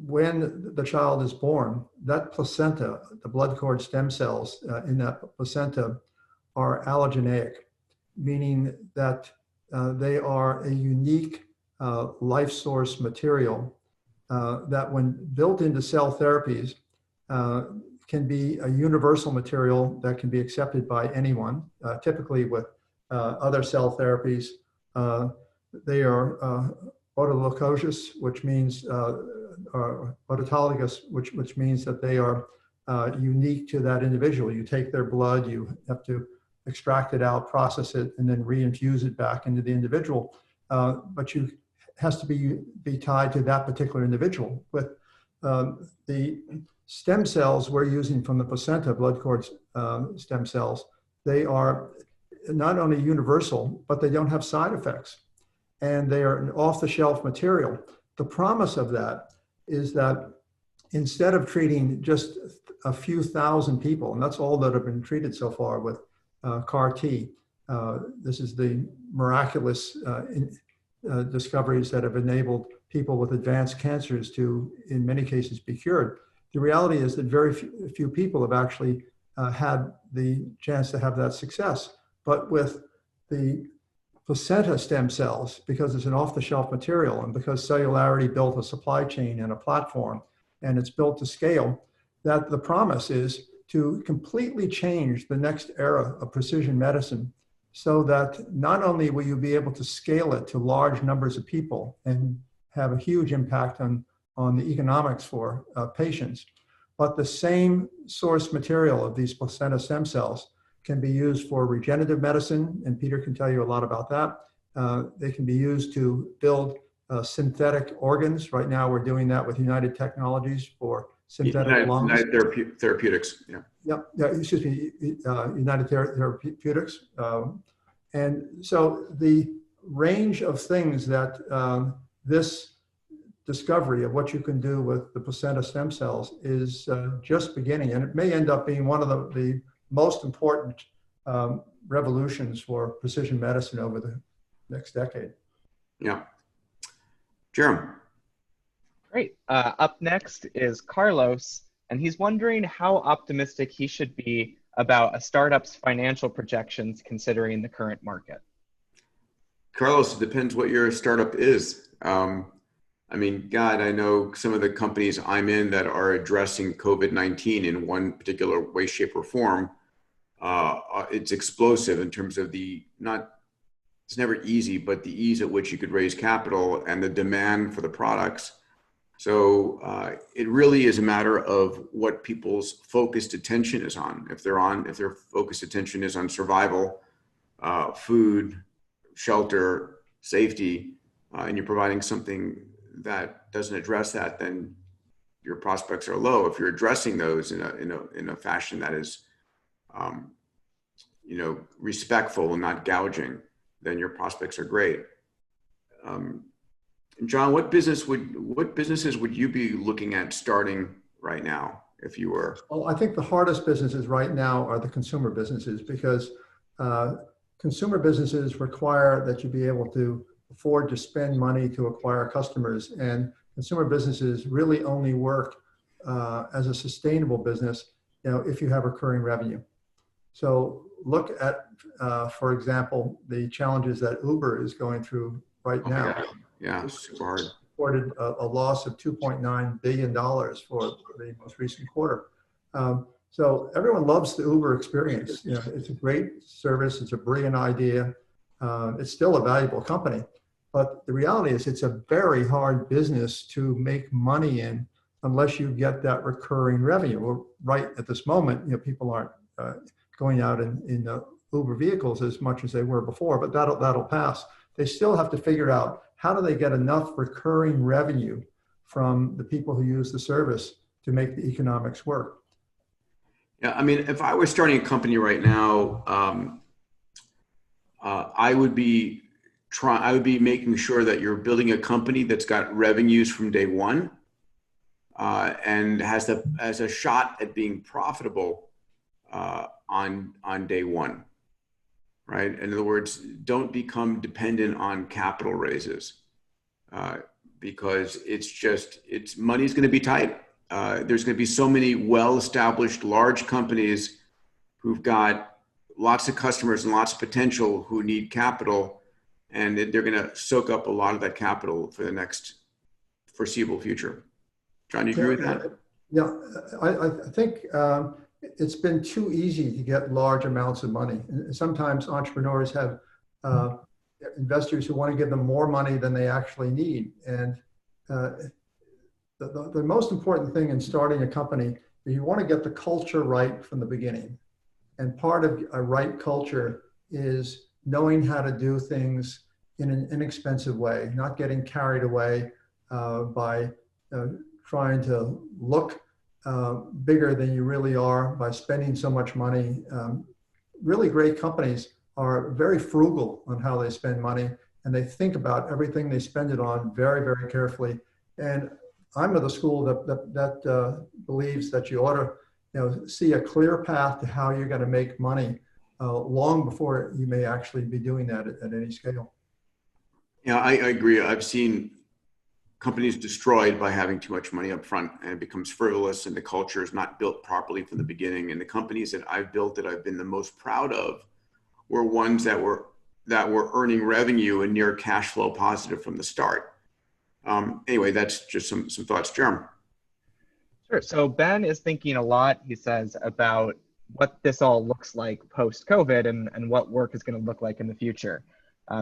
when the child is born, that placenta, the blood cord stem cells in that placenta are allogeneic, meaning that they are a unique life source material that when built into cell therapies can be a universal material that can be accepted by anyone. Typically with other cell therapies, they are autologous, which means autologous, which means that they are unique to that individual. You take their blood, you have to extract it out, process it, and then reinfuse it back into the individual. But you has to be tied to that particular individual. With the stem cells we're using from the placenta, blood cord stem cells, they are not only universal, but they don't have side effects. And they are an off-the-shelf material. The promise of that is that instead of treating just a few thousand people, and that's all that have been treated so far with CAR T, this is the miraculous discoveries that have enabled people with advanced cancers to, in many cases, be cured. The reality is that very few people have actually had the chance to have that success. But with the placenta stem cells, because it's an off-the-shelf material and because Cellularity built a supply chain and a platform, and it's built to scale, that the promise is to completely change the next era of precision medicine so that not only will you be able to scale it to large numbers of people and have a huge impact on the economics for patients, but the same source material of these placenta stem cells can be used for regenerative medicine, and Peter can tell you a lot about that. They can be used to build synthetic organs. Right now, we're doing that with United Technologies for synthetic lungs. United Therapeutics, yeah. Yeah, excuse me, United Therapeutics. And so the range of things that this discovery of what you can do with the placenta stem cells is just beginning, and it may end up being one of the most important revolutions for precision medicine over the next decade. Yeah. Jerome. Great. Up next is Carlos, and he's wondering how optimistic he should be about a startup's financial projections considering the current market. Carlos, it depends what your startup is. I mean, God, I know some of the companies I'm in that are addressing COVID-19 in one particular way, shape, or form. It's explosive in terms of it's never easy, but the ease at which you could raise capital and the demand for the products. So it really is a matter of what people's focused attention is on. If their focused attention is on survival, food, shelter, safety, and you're providing something that doesn't address that, then your prospects are low. If you're addressing those in a fashion that is, respectful and not gouging, then your prospects are great. John, what businesses would you be looking at starting right now if you were? Well, I think the hardest businesses right now are the consumer businesses, because consumer businesses require that you be able to afford to spend money to acquire customers, and consumer businesses really only work as a sustainable business, if you have recurring revenue. So look at, for example, the challenges that Uber is going through right now. Yeah, super hard. Reported a loss of $2.9 billion for the most recent quarter. So everyone loves the Uber experience. It's a great service. It's a brilliant idea. It's still a valuable company. But the reality is it's a very hard business to make money in unless you get that recurring revenue. Well, right at this moment, people aren't going out in Uber vehicles as much as they were before, but that'll pass. They still have to figure out how do they get enough recurring revenue from the people who use the service to make the economics work. Yeah, I mean, if I were starting a company right now, I would be making sure that you're building a company that's got revenues from day one and has a shot at being profitable on day one. Right? In other words, don't become dependent on capital raises because money's going to be tight. There's going to be so many well-established large companies who've got lots of customers and lots of potential who need capital, and they're going to soak up a lot of that capital for the next foreseeable future. John, you agree with that? Yeah, I think it's been too easy to get large amounts of money. And sometimes entrepreneurs have investors who want to give them more money than they actually need. And the most important thing in starting a company You want to get the culture right from the beginning. And part of a right culture is knowing how to do things in an inexpensive way, not getting carried away by trying to look bigger than you really are by spending so much money. Really great companies are very frugal on how they spend money, and they think about everything they spend it on very, very carefully. And I'm of the school that believes that you ought to see a clear path to how you're going to make money long before you may actually be doing that at any scale. Yeah, I agree. I've seen companies destroyed by having too much money up front, and it becomes frivolous, and the culture is not built properly from the beginning. And the companies that I've built that I've been the most proud of were ones that were earning revenue and near cash flow positive from the start. Anyway, that's just some thoughts. Jerem. Sure. So Ben is thinking a lot, he says, about what this all looks like post-COVID and what work is going to look like in the future.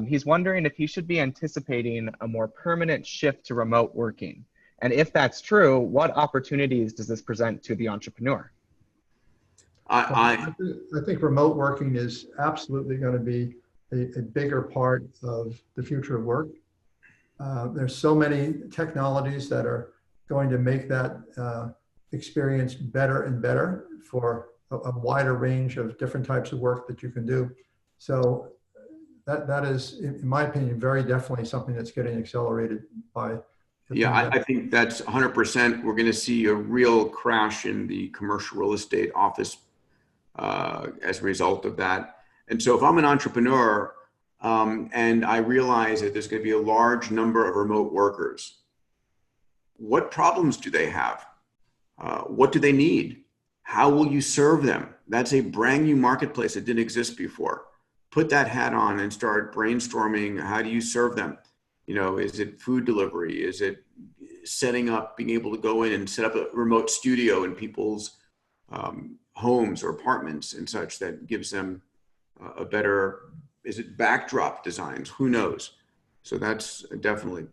He's wondering if he should be anticipating a more permanent shift to remote working. And if that's true, what opportunities does this present to the entrepreneur? I think remote working is absolutely going to be a bigger part of the future of work. There's so many technologies that are going to make that experience better and better for a wider range of different types of work that you can do. So that is, in my opinion, very definitely something that's getting accelerated by. Yeah, I think that's 100%. We're going to see a real crash in the commercial real estate office as a result of that. And so if I'm an entrepreneur and I realize that there's going to be a large number of remote workers, what problems do they have? What do they need? How will you serve them? That's a brand new marketplace that didn't exist before. Put that hat on and start brainstorming. How do you serve them? Is it food delivery? Is it setting up, being able to go in and set up a remote studio in people's homes or apartments and such that gives them a better, is it backdrop designs? Who knows? So that's definitely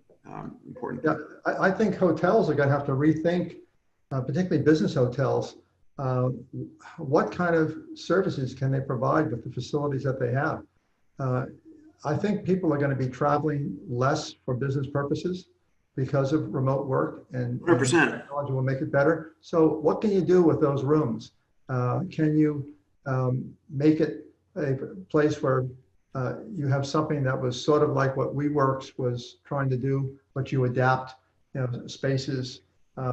important. Yeah, I think hotels are going to have to rethink, particularly business hotels, what kind of services can they provide with the facilities that they have? I think people are going to be traveling less for business purposes because of remote work, and 100%. Technology will make it better. So what can you do with those rooms? Can you make it a place where you have something that was sort of like what WeWorks was trying to do, but you adapt spaces,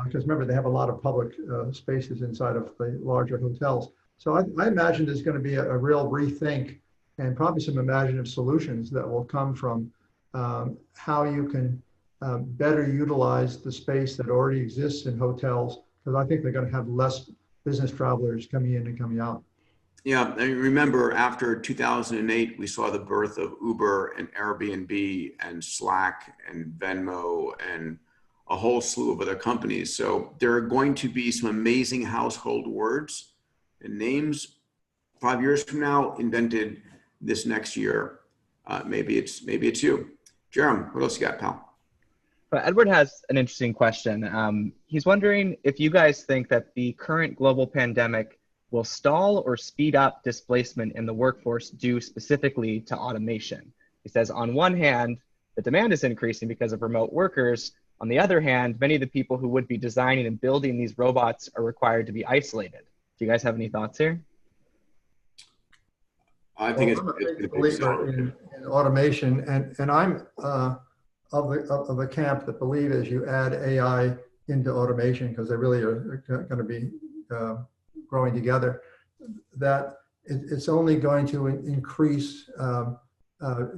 because remember, they have a lot of public spaces inside of the larger hotels. So I imagine there's going to be a real rethink and probably some imaginative solutions that will come from how you can better utilize the space that already exists in hotels, because I think they're going to have less business travelers coming in and coming out. Yeah, and remember, after 2008, we saw the birth of Uber and Airbnb and Slack and Venmo and a whole slew of other companies. So there are going to be some amazing household words and names 5 years from now invented this next year. Maybe it's you. Jerem, what else you got, pal? But Edward has an interesting question. He's wondering if you guys think that the current global pandemic will stall or speed up displacement in the workforce due specifically to automation. He says, on one hand, the demand is increasing because of remote workers. On the other hand, many of the people who would be designing and building these robots are required to be isolated. Do you guys have any thoughts here? I think I'm a big believer in automation, and I'm of the camp that believe as you add AI into automation, because they really are going to be growing together, that it's only going to increase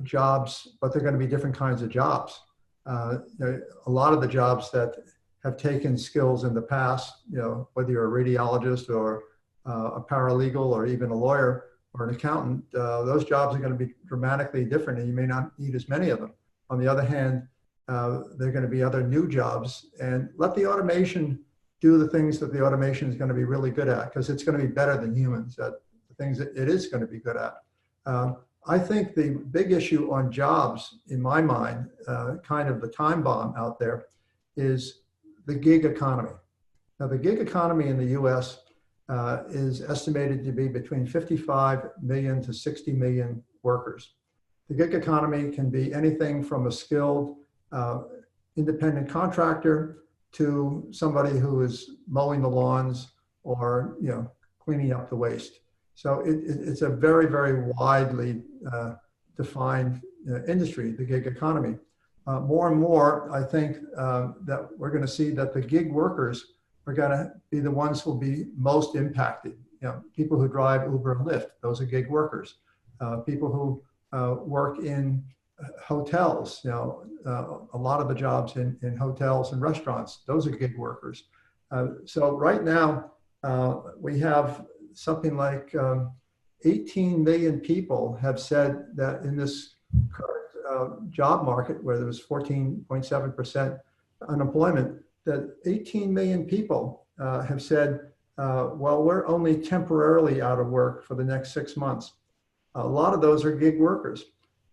jobs, but they're going to be different kinds of jobs. A lot of the jobs that have taken skills in the past, whether you're a radiologist or a paralegal or even a lawyer or an accountant, those jobs are going to be dramatically different, and you may not need as many of them. On the other hand, there are going to be other new jobs, and let the automation do the things that the automation is going to be really good at, because it's going to be better than humans at the things that it is going to be good at. I think the big issue on jobs, in my mind, kind of the time bomb out there, is the gig economy. Now, the gig economy in the US is estimated to be between 55 million to 60 million workers. The gig economy can be anything from a skilled independent contractor to somebody who is mowing the lawns or cleaning up the waste. So it's a very, very widely defined industry, the gig economy. More and more, I think that we're going to see that the gig workers are going to be the ones who will be most impacted. People who drive Uber and Lyft, those are gig workers. People who work in hotels, a lot of the jobs in hotels and restaurants, those are gig workers. So right now, we have something like 18 million people have said that in this current job market, where there was 14.7% unemployment, that 18 million people have said, well, we're only temporarily out of work for the next 6 months. A lot of those are gig workers.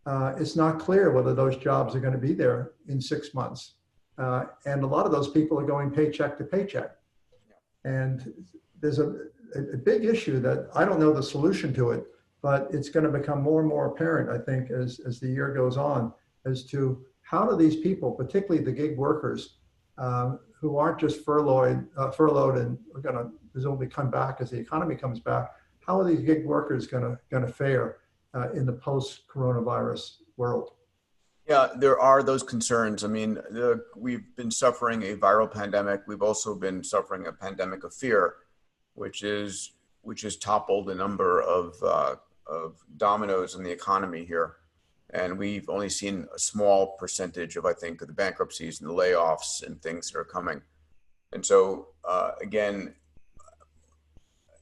It's not clear whether those jobs are going to be there in 6 months. And a lot of those people are going paycheck to paycheck. And there's a big issue that I don't know the solution to it, but it's going to become more and more apparent, I think, as the year goes on, as to how do these people, particularly the gig workers, who aren't just furloughed and are going to presumably come back as the economy comes back, how are these gig workers going to fare in the post-coronavirus world? Yeah, there are those concerns. I mean, we've been suffering a viral pandemic. We've also been suffering a pandemic of fear, which has toppled a number of dominoes in the economy here. And we've only seen a small percentage of, I think, of the bankruptcies and the layoffs and things that are coming. And so, again,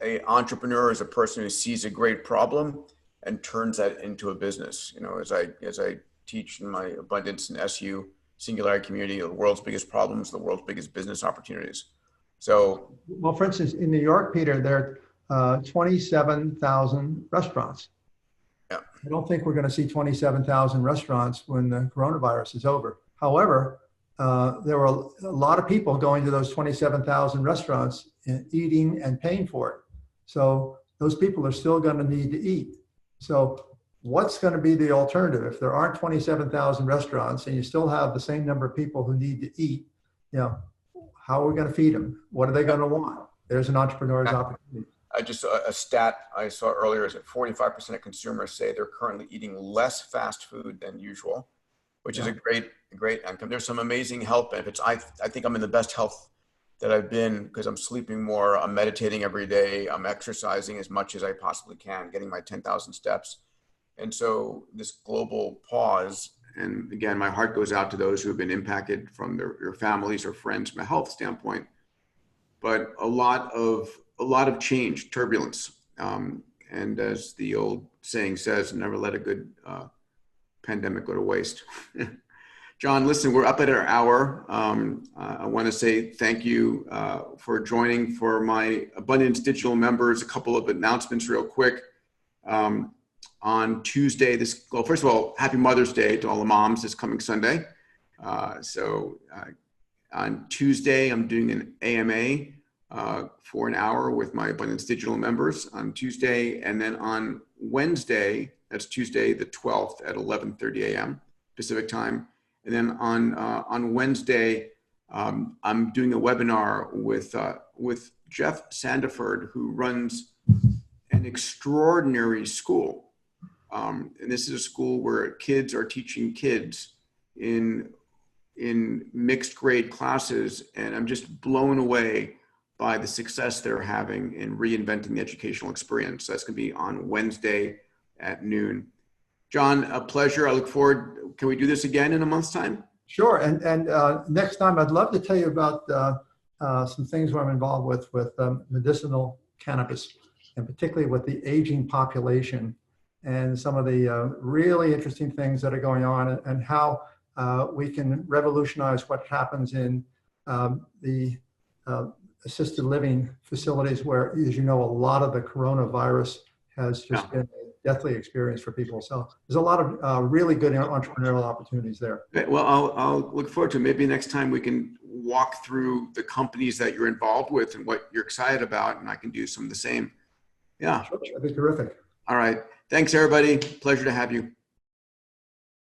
an entrepreneur is a person who sees a great problem and turns that into a business. As I teach in my abundance and SU singularity community, the world's biggest problems, the world's biggest business opportunities. So, well, for instance, in New York, Peter, there are 27,000 restaurants. Yeah. I don't think we're going to see 27,000 restaurants when the coronavirus is over. However, there were a lot of people going to those 27,000 restaurants and eating and paying for it. So those people are still going to need to eat. So what's going to be the alternative? If there aren't 27,000 restaurants and you still have the same number of people who need to eat, how are we going to feed them? What are they going to want? There's an entrepreneur's opportunity. A stat I saw earlier is that 45% of consumers say they're currently eating less fast food than usual, which is a great outcome. There's some amazing health benefits. I think I'm in the best health that I've been because I'm sleeping more, I'm meditating every day, I'm exercising as much as I possibly can, getting my 10,000 steps. And so this global pause, and again, my heart goes out to those who have been impacted from their families or friends from a health standpoint, but a lot of change, turbulence. And as the old saying says, never let a good pandemic go to waste. John, listen, we're up at our hour. I want to say thank you for joining. For my Abundance Digital members, a couple of announcements real quick. On Tuesday, first of all, happy Mother's Day to all the moms this coming Sunday. On Tuesday, I'm doing an AMA for an hour with my Abundance Digital members on Tuesday. And then on Wednesday, that's Tuesday the 12th at 11:30 a.m. Pacific time. And then on Wednesday, I'm doing a webinar with Jeff Sandiford, who runs an extraordinary school. And this is a school where kids are teaching kids in mixed grade classes. And I'm just blown away by the success they're having in reinventing the educational experience. So that's going to be on Wednesday at noon. John, a pleasure. I look forward. Can we do this again in a month's time? Sure. And next time, I'd love to tell you about some things where I'm involved with medicinal cannabis, and particularly with the aging population and some of the really interesting things that are going on, and how we can revolutionize what happens in the assisted living facilities where, as you know, a lot of the coronavirus has just been a deathly experience for people. So there's a lot of really good entrepreneurial opportunities there. Well, I'll look forward to it. Maybe next time we can walk through the companies that you're involved with and what you're excited about, and I can do some of the same. Yeah. That'd be terrific. All right. Thanks, everybody. Pleasure to have you.